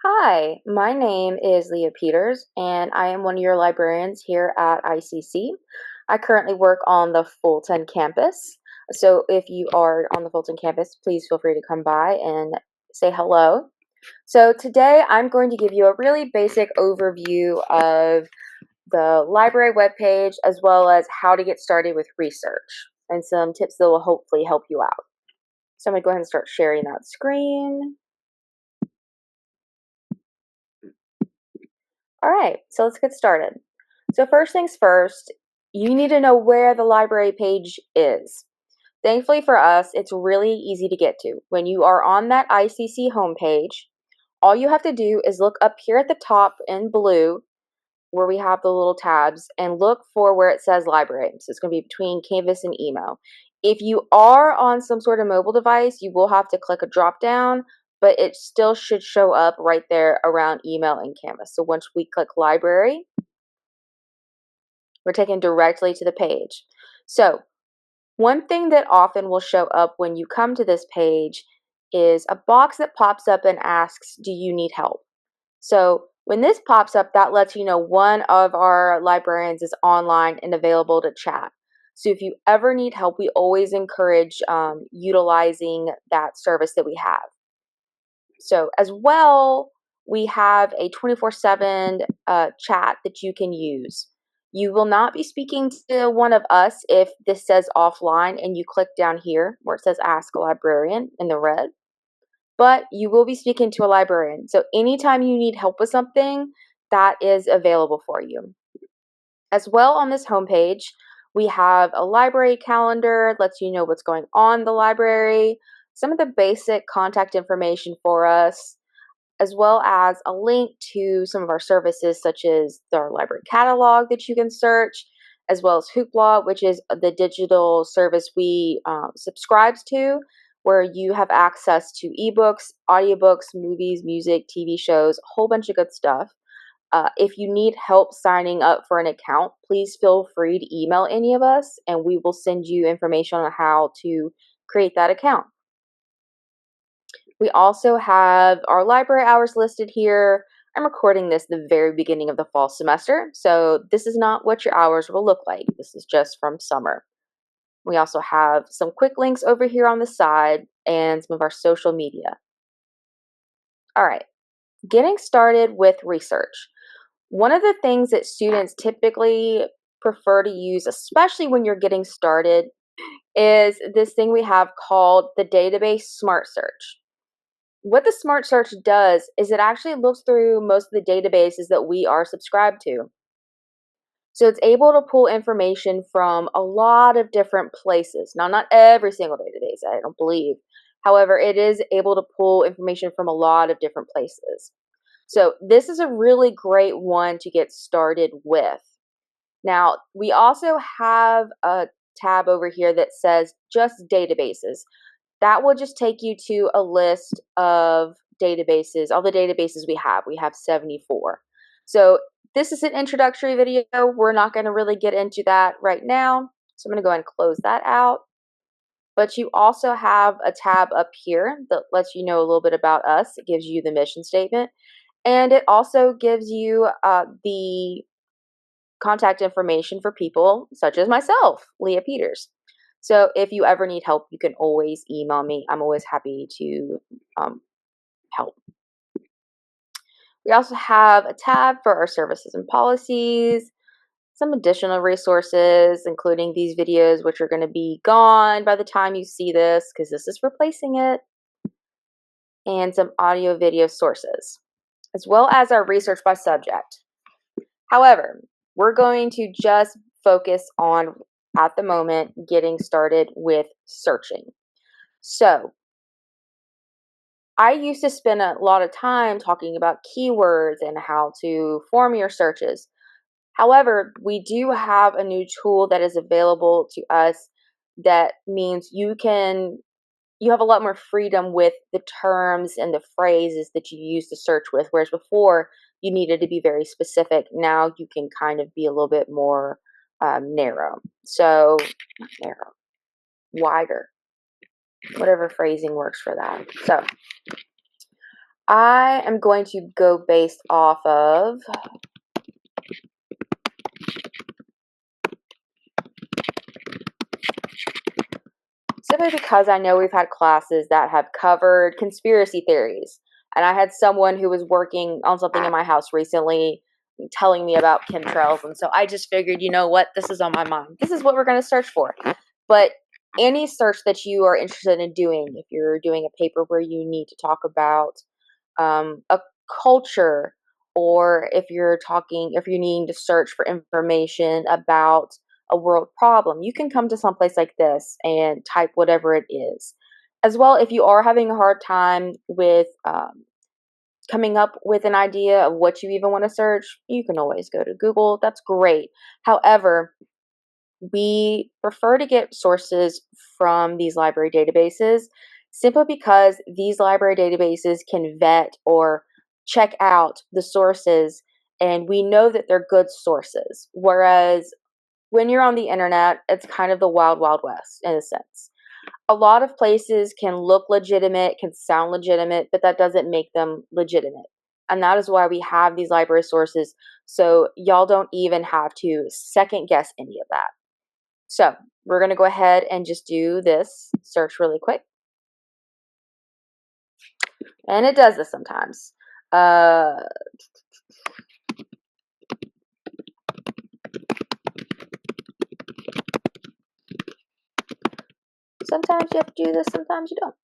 Hi, my name is Leah Peters, and I am one of your librarians here at ICC. I currently work on the Fulton campus. So if you are on the Fulton campus, please feel free to come by and say hello. So today I'm going to give you a really basic overview of the library webpage as well as how to get started with research and some tips that will hopefully help you out. So I'm going to go ahead and start sharing that screen. All right, so let's get started. So first things first, you need to know where the library page is. Thankfully for us, it's really easy to get to. When you are on that ICC homepage, all you have to do is look up here at the top in blue where we have the little tabs and look for where it says library. So it's going to be between Canvas and email. If you are on some sort of mobile device, you will have to click a drop down, but it still should show up right there around email and Canvas. So once we click library, we're taken directly to the page. So one thing that often will show up when you come to this page is a box that pops up and asks, do you need help? So when this pops up, that lets you know one of our librarians is online and available to chat. So if you ever need help, we always encourage utilizing that service that we have. So as well, we have a 24/7 chat that you can use. You will not be speaking to one of us if this says offline and you click down here where it says ask a librarian in the red, but you will be speaking to a librarian. So anytime you need help with something, that is available for you. As well, on this homepage, we have a library calendar, lets you know what's going on in the library, some of the basic contact information for us, as well as a link to some of our services such as our library catalog that you can search, as well as Hoopla, which is the digital service we subscribes to, where you have access to ebooks, audiobooks, movies, music, TV shows, a whole bunch of good stuff. If you need help signing up for an account, please feel free to email any of us and we will send you information on how to create that account. We also have our library hours listed here. I'm recording this the very beginning of the fall semester, so this is not what your hours will look like. This is just from summer. We also have some quick links over here on the side and some of our social media. All right, getting started with research. One of the things that students typically prefer to use, especially when you're getting started, is this thing we have called the database Smart Search. What the Smart Search does is it actually looks through most of the databases that we are subscribed to. So it's able to pull information from a lot of different places. Now, not every single database, I don't believe. However, it is able to pull information from a lot of different places. So this is a really great one to get started with. Now, we also have a tab over here that says just databases. That will just take you to a list of databases, all the databases we have. We have 74. So this is an introductory video. We're not going to really get into that right now. So I'm going to go ahead and close that out. But you also have a tab up here that lets you know a little bit about us. It gives you the mission statement. And it also gives you the contact information for people such as myself, Leah Peters. So if you ever need help, you can always email me. I'm always happy to help. We also have a tab for our services and policies, some additional resources, including these videos, which are going to be gone by the time you see this, because this is replacing it, and some audio video sources, as well as our research by subject. However, we're going to just focus on, at the moment, getting started with searching. So I used to spend a lot of time talking about keywords and how to form your searches. However, we do have a new tool that is available to us that means you have a lot more freedom with the terms and the phrases that you use to search with, whereas before you needed to be very specific. Now you can kind of be a little bit more narrow. So, not narrow, wider, whatever phrasing works for that. So, I am going to go based off of simply because I know we've had classes that have covered conspiracy theories. And I had someone who was working on something in my house recently telling me about chemtrails. And so I just figured, you know what, this is on my mind. This is what we're going to search for. But any search that you are interested in doing, if you're doing a paper where you need to talk about a culture, or if you're needing to search for information about a world problem, you can come to someplace like this and type whatever it is. As well, if you are having a hard time with coming up with an idea of what you even want to search, you can always go to Google. That's great. However, we prefer to get sources from these library databases simply because these library databases can vet or check out the sources, and we know that they're good sources. Whereas when you're on the internet, it's kind of the wild, wild west in a sense. A lot of places can look legitimate, can sound legitimate, but that doesn't make them legitimate. And that is why we have these library sources, so y'all don't even have to second guess any of that. So we're going to go ahead and just do this search really quick. And it does this sometimes. Sometimes you have to do this, sometimes you don't.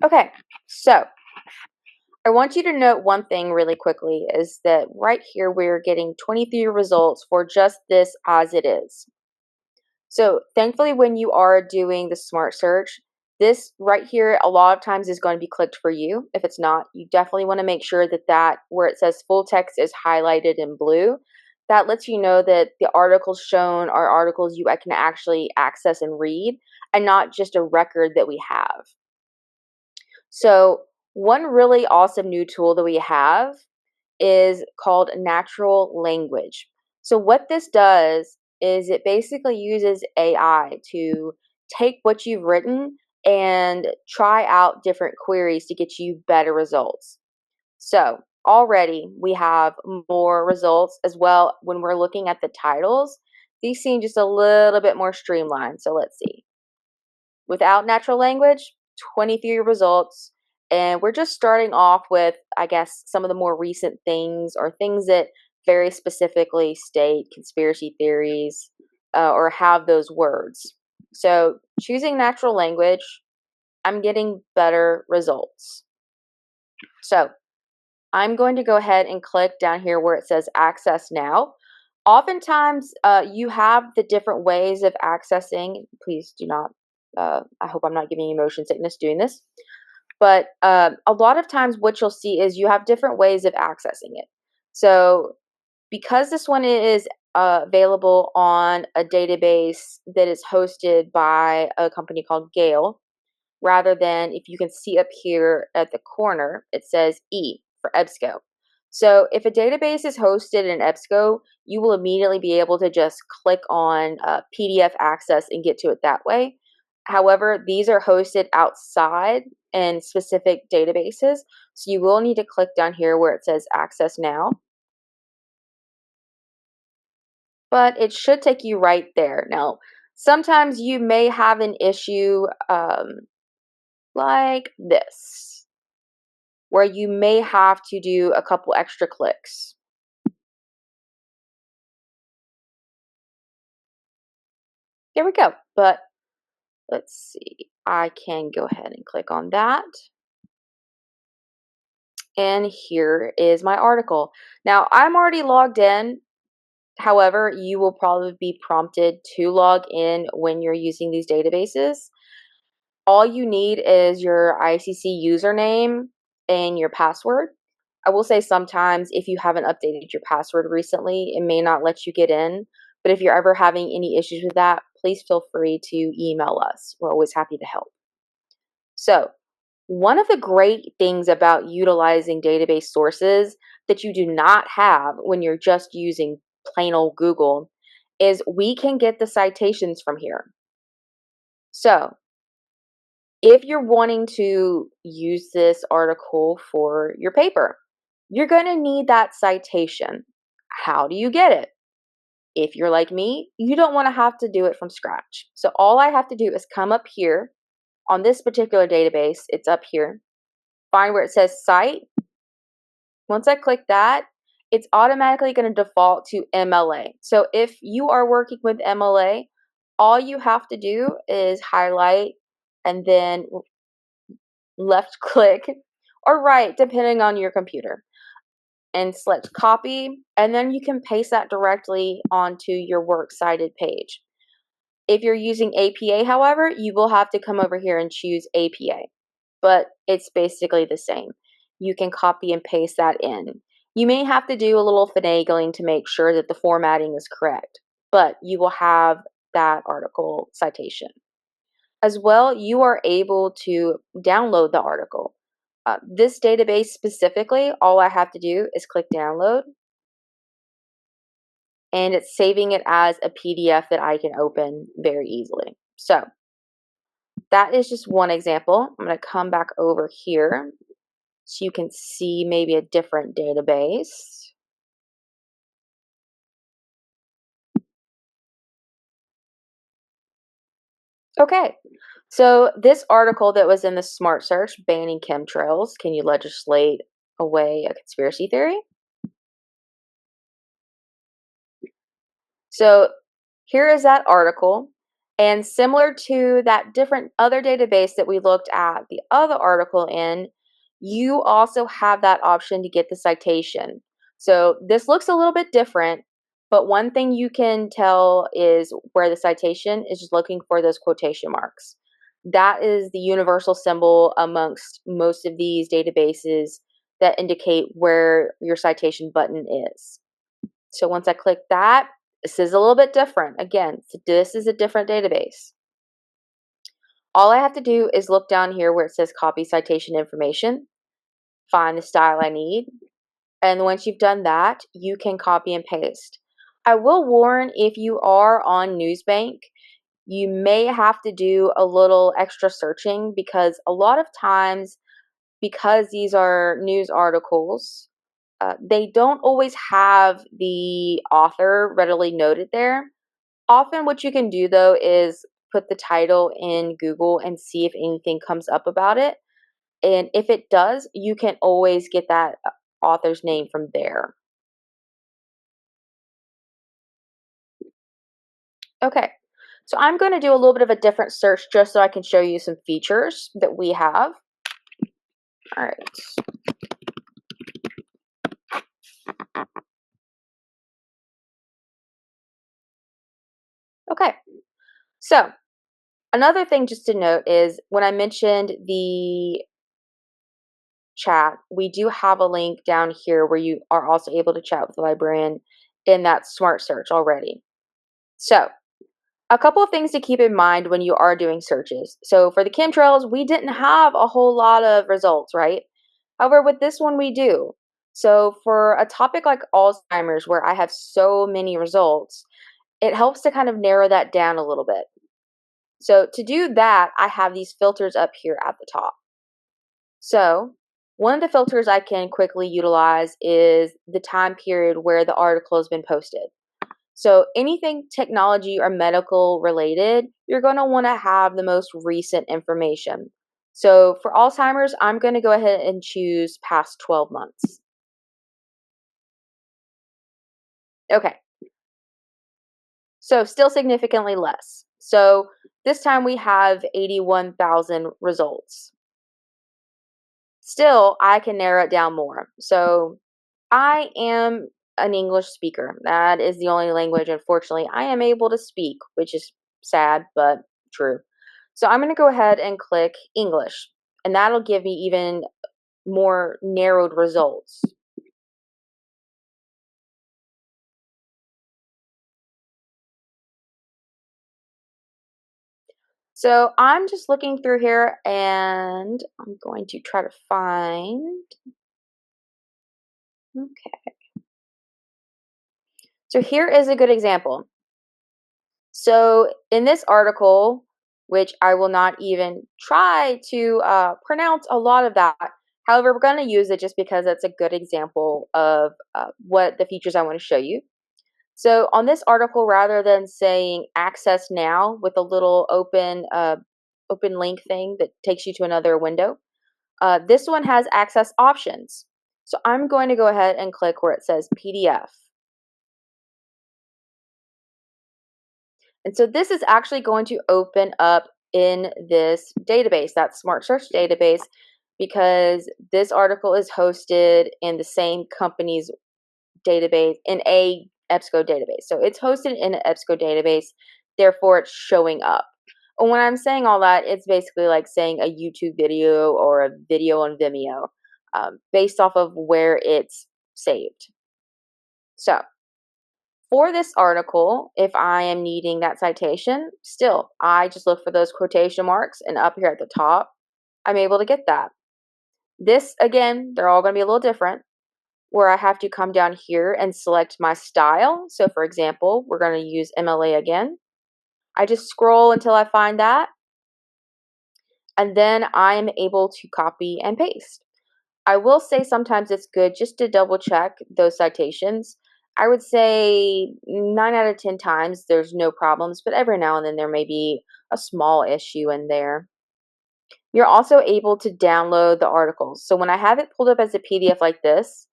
Okay, so I want you to note one thing really quickly is that right here we're getting 23 results for just this as it is. So thankfully, when you are doing the smart search, this right here a lot of times is going to be clicked for you. If it's not, you definitely want to make sure that where it says full text is highlighted in blue. That lets you know that the articles shown are articles you can actually access and read, and not just a record that we have. So one really awesome new tool that we have is called natural language. So what this does is it basically uses AI to take what you've written and try out different queries to get you better results. So already we have more results as well. When we're looking at the titles, these seem just a little bit more streamlined. So let's see. Without natural language, 23 results. And we're just starting off with, I guess, some of the more recent things or things that very specifically state conspiracy theories or have those words. So choosing natural language, I'm getting better results. So I'm going to go ahead and click down here where it says access now. Oftentimes, you have the different ways of accessing. Please do not, I hope I'm not giving you motion sickness doing this. But a lot of times what you'll see is you have different ways of accessing it. So because this one is available on a database that is hosted by a company called Gale, rather than, if you can see up here at the corner, it says E for EBSCO. So if a database is hosted in EBSCO, you will immediately be able to just click on PDF access and get to it that way. However, these are hosted outside in specific databases, so you will need to click down here where it says access now. But it should take you right there. Now, sometimes you may have an issue like this, where you may have to do a couple extra clicks. There we go. But let's see. I can go ahead and click on that. And here is my article. Now, I'm already logged in. However, you will probably be prompted to log in when you're using these databases. All you need is your ICC username and your password. I will say sometimes if you haven't updated your password recently, it may not let you get in. But if you're ever having any issues with that, please feel free to email us. We're always happy to help. So, one of the great things about utilizing database sources that you do not have when you're just using plain old Google is we can get the citations from here. So, if you're wanting to use this article for your paper, you're going to need that citation. How do you get it? If you're like me, you don't want to have to do it from scratch. So all I have to do is come up here on this particular database. It's up here. Find where it says cite. Once I click that, it's automatically going to default to MLA. So if you are working with MLA, all you have to do is highlight and then left click or right, depending on your computer, and select copy, and then you can paste that directly onto your works cited page. If you're using APA, however, you will have to come over here and choose APA, but it's basically the same. You can copy and paste that in. You may have to do a little finagling to make sure that the formatting is correct, but you will have that article citation. As well, you are able to download the article. This database specifically, all I have to do is click download, and it's saving it as a PDF that I can open very easily. So that is just one example. I'm going to come back over here so you can see maybe a different database. Okay, so this article that was in the Smart Search, banning chemtrails, can you legislate away a conspiracy theory? So here is that article. And similar to that different other database that we looked at the other article in, you also have that option to get the citation. So this looks a little bit different, but one thing you can tell is where the citation is just looking for those quotation marks. That is the universal symbol amongst most of these databases that indicate where your citation button is. So once I click that, this is a little bit different. Again, so this is a different database. All I have to do is look down here where it says copy citation information, find the style I need, and once you've done that, you can copy and paste. I will warn, if you are on Newsbank, you may have to do a little extra searching because a lot of times, because these are news articles, they don't always have the author readily noted there. Often what you can do though is put the title in Google and see if anything comes up about it. And if it does, you can always get that author's name from there. Okay, so I'm going to do a little bit of a different search just so I can show you some features that we have. All right. Okay, so another thing just to note is when I mentioned the chat, we do have a link down here where you are also able to chat with the librarian in that smart search already. So a couple of things to keep in mind when you are doing searches. So for the chemtrails, we didn't have a whole lot of results, right? However, with this one, we do. So for a topic like Alzheimer's, where I have so many results, it helps to kind of narrow that down a little bit. So to do that, I have these filters up here at the top. So one of the filters I can quickly utilize is the time period where the article has been posted. So anything technology or medical related, you're going to want to have the most recent information. So for Alzheimer's, I'm going to go ahead and choose past 12 months. Okay, so still significantly less. So this time we have 81,000 results. Still, I can narrow it down more. So I am an English speaker. That is the only language, unfortunately, I am able to speak, which is sad, but true. So I'm going to go ahead and click English, and that'll give me even more narrowed results. So I'm just looking through here, and I'm going to try to find. Okay. So here is a good example. So in this article, which I will not even try to pronounce a lot of that. However, we're going to use it just because it's a good example of what the features I want to show you. So on this article, rather than saying access now with a little open link thing that takes you to another window, this one has access options. So I'm going to go ahead and click where it says PDF. And so this is actually going to open up in this database, that Smart Search database, because this article is hosted in the same company's database, in a EBSCO database. So it's hosted in an EBSCO database, therefore it's showing up. And when I'm saying all that, it's basically like saying a YouTube video or a video on Vimeo, based off of where it's saved. So for this article, if I am needing that citation, still, I just look for those quotation marks, and up here at the top, I'm able to get that. This, again, they're all going to be a little different, where I have to come down here and select my style. So for example, we're going to use MLA again. I just scroll until I find that, and then I am able to copy and paste. I will say sometimes it's good just to double check those citations. I would say 9 out of 10 times there's no problems, but every now and then there may be a small issue in there. You're also able to download the articles. So when I have it pulled up as a PDF like this,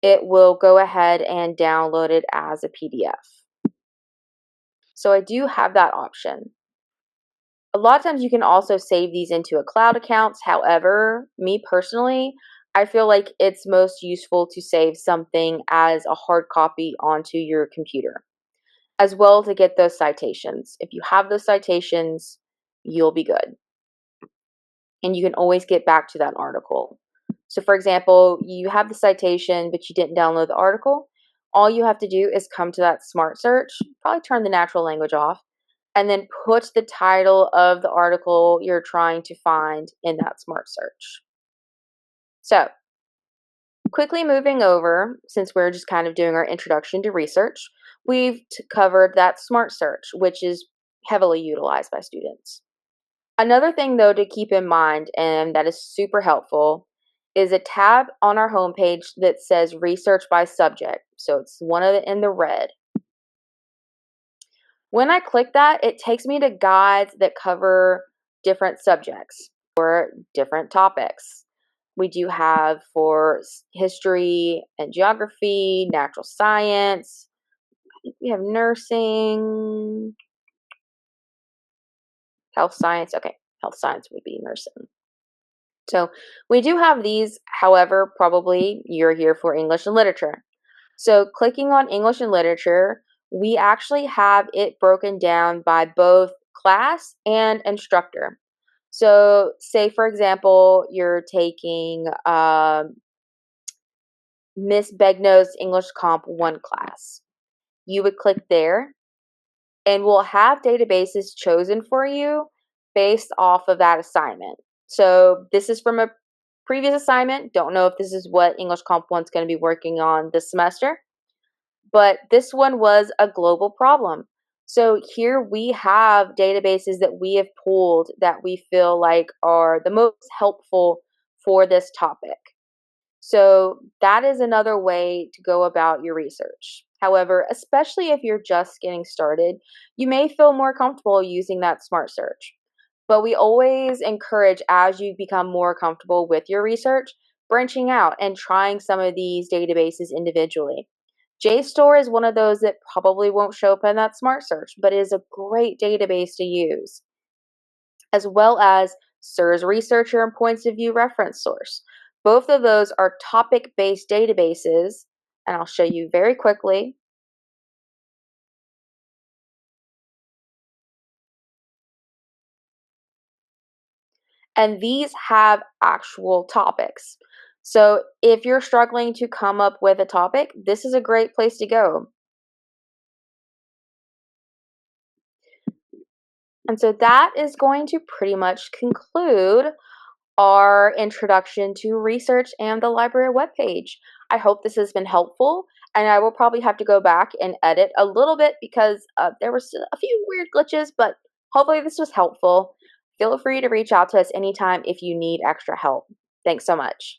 it will go ahead and download it as a PDF. So I do have that option. A lot of times you can also save these into a cloud accounts. However, me personally, I feel like it's most useful to save something as a hard copy onto your computer, as well to get those citations. If you have those citations, you'll be good. And you can always get back to that article. So for example, you have the citation, but you didn't download the article. All you have to do is come to that Smart Search, probably turn the natural language off, and then put the title of the article you're trying to find in that Smart Search. So quickly moving over, since we're just kind of doing our introduction to research, we've covered that Smart Search, which is heavily utilized by students. Another thing, though, to keep in mind, and that is super helpful, is a tab on our homepage that says Research by Subject. So it's one of it in the red. When I click that, it takes me to guides that cover different subjects or different topics. We do have for history and geography, natural science, we have nursing, health science. Okay, health science would be nursing. So we do have these, however, probably you're here for English and literature. So clicking on English and literature, we actually have it broken down by both class and instructor. So say, for example, you're taking Miss Begnow's English Comp 1 class. You would click there, and we'll have databases chosen for you based off of that assignment. So this is from a previous assignment. Don't know if this is what English Comp 1 is going to be working on this semester, but this one was a global problem. So here we have databases that we have pulled that we feel like are the most helpful for this topic. So that is another way to go about your research. However, especially if you're just getting started, you may feel more comfortable using that Smart Search. But we always encourage, as you become more comfortable with your research, branching out and trying some of these databases individually. JSTOR is one of those that probably won't show up in that Smart Search, but is a great database to use, as well as SIRS Researcher and Points of View Reference Source. Both of those are topic-based databases, and I'll show you very quickly. And these have actual topics. So if you're struggling to come up with a topic, this is a great place to go. And so that is going to pretty much conclude our introduction to research and the library webpage. I hope this has been helpful, and I will probably have to go back and edit a little bit because there were a few weird glitches, but Hopefully this was helpful. Feel free to reach out to us anytime if you need extra help. Thanks so much.